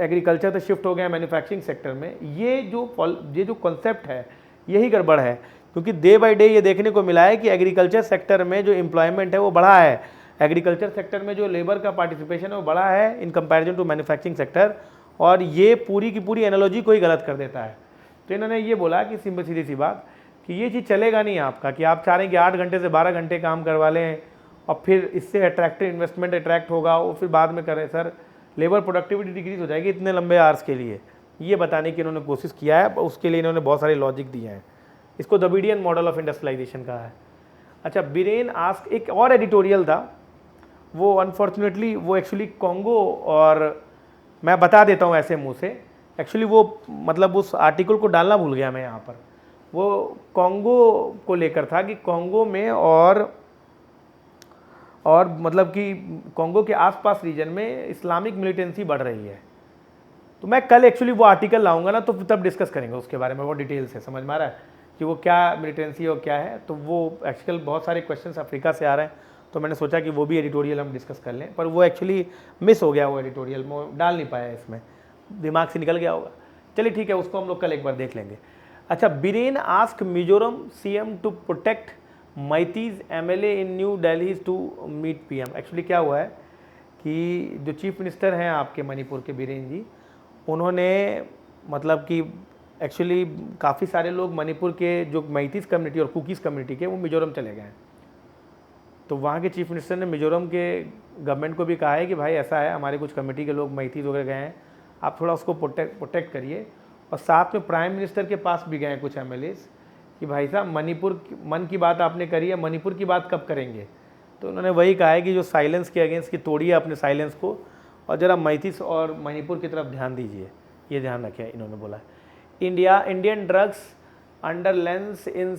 एग्रीकल्चर से शिफ्ट हो गए हैं मैन्युफैक्चरिंग सेक्टर में। ये जो कॉन्सेप्ट है यही गड़बड़ है, क्योंकि डे बाय डे ये देखने को मिला है कि एग्रीकल्चर सेक्टर में जो एम्प्लॉयमेंट है वो बढ़ा है, एग्रीकल्चर सेक्टर में जो लेबर का पार्टिसिपेशन है वो बढ़ा है in comparison to manufacturing sector. और ये पूरी की पूरी एनालॉजी को ही गलत कर देता है। तो इन्होंने ये बोला कि सिंपल सीधी सी बात कि ये चीज़ चलेगा नहीं आपका, कि आप चाह रहे हैं कि 8 घंटे से 12 घंटे काम करवा लें और फिर इससे अट्रैक्टिव इन्वेस्टमेंट अट्रैक्ट होगा और फिर बाद में करें। सर, लेबर प्रोडक्टिविटी डिक्रीज हो जाएगी इतने लंबे आवर्स के लिए। ये बताने की इन्होंने कोशिश किया है, उसके लिए इन्होंने बहुत सारे लॉजिक दिए हैं। इसको द्रविडियन मॉडल ऑफ इंडस्ट्रियलाइजेशन कहा है। अच्छा, बिरेन आस्क, एक और एडिटोरियल था, वो अनफॉर्चुनेटली वो एक्चुअली कॉन्गो, और मैं बता देता हूँ ऐसे मुंह से, एक्चुअली वो मतलब उस आर्टिकल को डालना भूल गया मैं यहाँ पर। वो कॉन्गो को लेकर था कि कॉन्गो में और मतलब कि कॉन्गो के आसपास रीजन में इस्लामिक मिलिटेंसी बढ़ रही है। तो मैं कल एक्चुअली वो आर्टिकल लाऊंगा ना, तो तब डिस्कस करेंगे उसके बारे में, वो डिटेल से। समझ में आ रहा है कि वो क्या मिलिटेंसी और क्या है। तो वो एक्चुअल बहुत सारे क्वेश्चंस अफ्रीका से आ रहे हैं, तो मैंने सोचा कि वो भी एडिटोरियल हम डिस्कस कर लें, पर वो एक्चुअली मिस हो गया, वो एडिटोरियल में डाल नहीं पाया, इसमें दिमाग से निकल गया होगा। चलिए ठीक है, उसको हम लोग कल एक बार देख लेंगे। अच्छा, Biren ask Mizoram CM to protect Meiteis MLA in New Delhi to meet PM. Actually क्या हुआ है कि जो चीफ मिनिस्टर हैं आपके मणिपुर के, बीरेन जी, उन्होंने मतलब कि एक्चुअली काफ़ी सारे लोग मणिपुर के जो मैतीज कम्युनिटी और कुकीज़ कम्युनिटी के, वो मिजोरम चले गए हैं। तो वहाँ के चीफ मिनिस्टर ने मिजोरम के गवर्नमेंट को भी कहा है कि भाई ऐसा है, हमारे कुछ कमेटी के लोग मैतीज वगैरह गए हैं, आप थोड़ा उसको प्रोटेक्ट करिए। और साथ में प्राइम मिनिस्टर के पास भी गए कुछ एमएलएस कि भाई साहब, मन की बात आपने करी है, मणिपुर की बात कब करेंगे। तो उन्होंने वही कहा है कि जो साइलेंस के अगेंस्ट की तोड़िए अपने साइलेंस को, और ज़रा मैतीस और मणिपुर की तरफ ध्यान दीजिए, ये ध्यान रखिए। इन्होंने बोला Indian drugs under lens in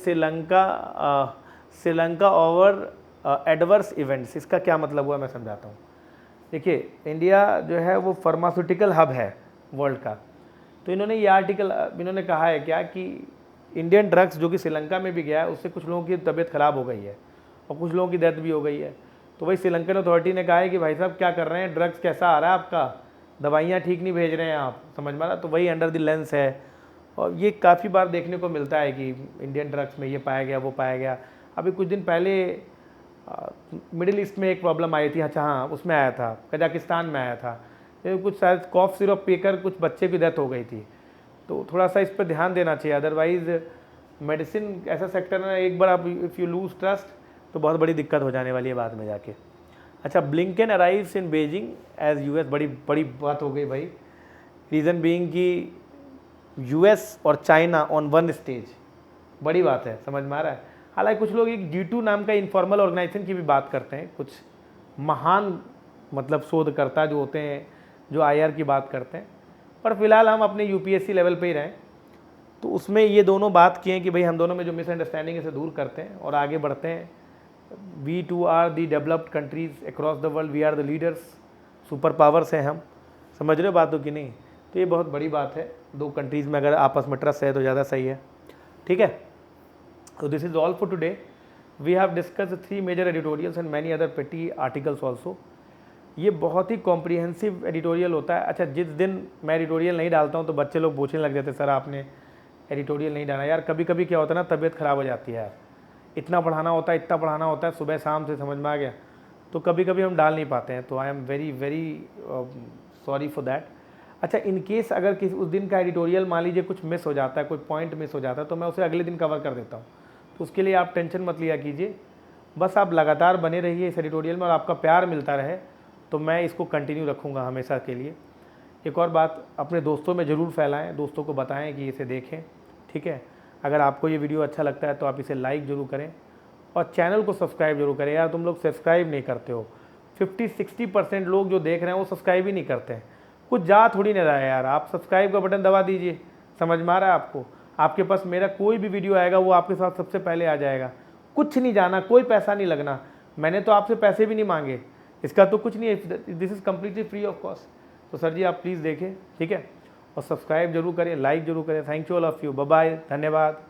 Sri Lanka over adverse events. इसका क्या मतलब हुआ मैं समझाता हूँ। देखिए, इंडिया जो है वो फार्मास्यूटिकल हब है वर्ल्ड का। तो इन्होंने ये आर्टिकल इन्होंने कहा है क्या कि इंडियन ड्रग्स जो कि श्रीलंका में भी गया है, उससे कुछ लोगों की तबीयत ख़राब हो गई है और कुछ लोगों की डेथ भी हो गई है। तो वही श्रीलंकन अथॉरिटी ने कहा है कि भाई साहब क्या कर रहे हैं, ड्रग्स कैसा आ रहा है आपका, दवाइयाँ ठीक नहीं भेज रहे हैं आप, समझ में आ रहा। तो वही अंडर द लेंस है, और ये काफ़ी बार देखने को मिलता है कि इंडियन ड्रग्स में ये पाया गया, वो पाया गया। अभी कुछ दिन पहले मिडिल ईस्ट में एक प्रॉब्लम आई थी, अच्छा हाँ उसमें आया था, कजाकिस्तान में आया था, ये कुछ शायद कॉफ सिरप पीकर कुछ बच्चे की डेथ हो गई थी। तो थोड़ा सा इस पर ध्यान देना चाहिए, अदरवाइज़ मेडिसिन ऐसा सेक्टर है, एक बार आप इफ़ यू लूज ट्रस्ट तो बहुत बड़ी दिक्कत हो जाने वाली है बाद में जाके। अच्छा, Blinken arrives in Beijing as US, बड़ी बड़ी बात हो गई भाई। रीज़न बीइंग कि यूएस और चाइना ऑन वन स्टेज, बड़ी बात है, समझ में आ रहा है। हालांकि कुछ लोग एक G2 नाम का इनफॉर्मल ऑर्गेनाइजेशन की भी बात करते हैं, कुछ महान मतलब शोधकर्ता जो होते हैं जो IR की बात करते हैं, पर फिलहाल हम अपने UPSC लेवल पे ही रहें। तो उसमें ये दोनों बात किए कि भाई हम दोनों में जो मिसअंडरस्टैंडिंग है इसे दूर करते हैं और आगे बढ़ते हैं। We too are the developed countries across the world, we are the leaders, super powers हैं हम, समझ रहे हो बातों की नहीं। तो ये बहुत बड़ी बात है, दो कंट्रीज़ में अगर आपस में ट्रस्ट है तो ज़्यादा सही है, ठीक है। तो this is all for today. We have discuss 3 major editorials and many other petty articles also. ये बहुत ही कॉम्प्रिहेंसिव एडिटोरियल होता है। अच्छा, जिस दिन मैं एडिटोरियल नहीं डालता हूँ तो बच्चे लोग पूछने लग जाते सर आपने एडिटोरियल नहीं डाला। यार कभी कभी क्या होता है ना, तबीयत ख़राब हो जाती है यार, इतना पढ़ाना होता है, इतना पढ़ाना होता है सुबह शाम से, समझ में आ गया। तो कभी कभी हम डाल नहीं पाते हैं, तो I am very very sorry for that. अच्छा, इन केस अगर किसी उस दिन का एडिटोरियल मान लीजिए कुछ मिस हो जाता है, कोई पॉइंट मिस हो जाता है, तो मैं उसे अगले दिन कवर कर देता हूँ। तो उसके लिए आप टेंशन मत लिया कीजिए, बस आप लगातार बने रहिए इस एडिटोरियल में और आपका प्यार मिलता रहे तो मैं इसको कंटिन्यू रखूँगा हमेशा के लिए। एक और बात, अपने दोस्तों में ज़रूर फैलाएँ, दोस्तों को बताएँ कि इसे देखें, ठीक है। अगर आपको ये वीडियो अच्छा लगता है तो आप इसे लाइक ज़रूर करें और चैनल को सब्सक्राइब जरूर करें। यार तुम लोग सब्सक्राइब नहीं करते हो, 50-60% लोग जो देख रहे हैं वो सब्सक्राइब ही नहीं करते हैं। कुछ जा थोड़ी नहीं रहा है यार, आप सब्सक्राइब का बटन दबा दीजिए, समझ में आ रहा है आपको। आपके पास मेरा कोई भी वीडियो आएगा वो आपके साथ सबसे पहले आ जाएगा। कुछ नहीं जाना, कोई पैसा नहीं लगना, मैंने तो आपसे पैसे भी नहीं मांगे, इसका तो कुछ नहीं है, this is completely free of cost. तो सर जी आप प्लीज़ देखें, ठीक है, और सब्सक्राइब जरूर करें, लाइक जरूर करें। Thank you all of you, bye bye, धन्यवाद।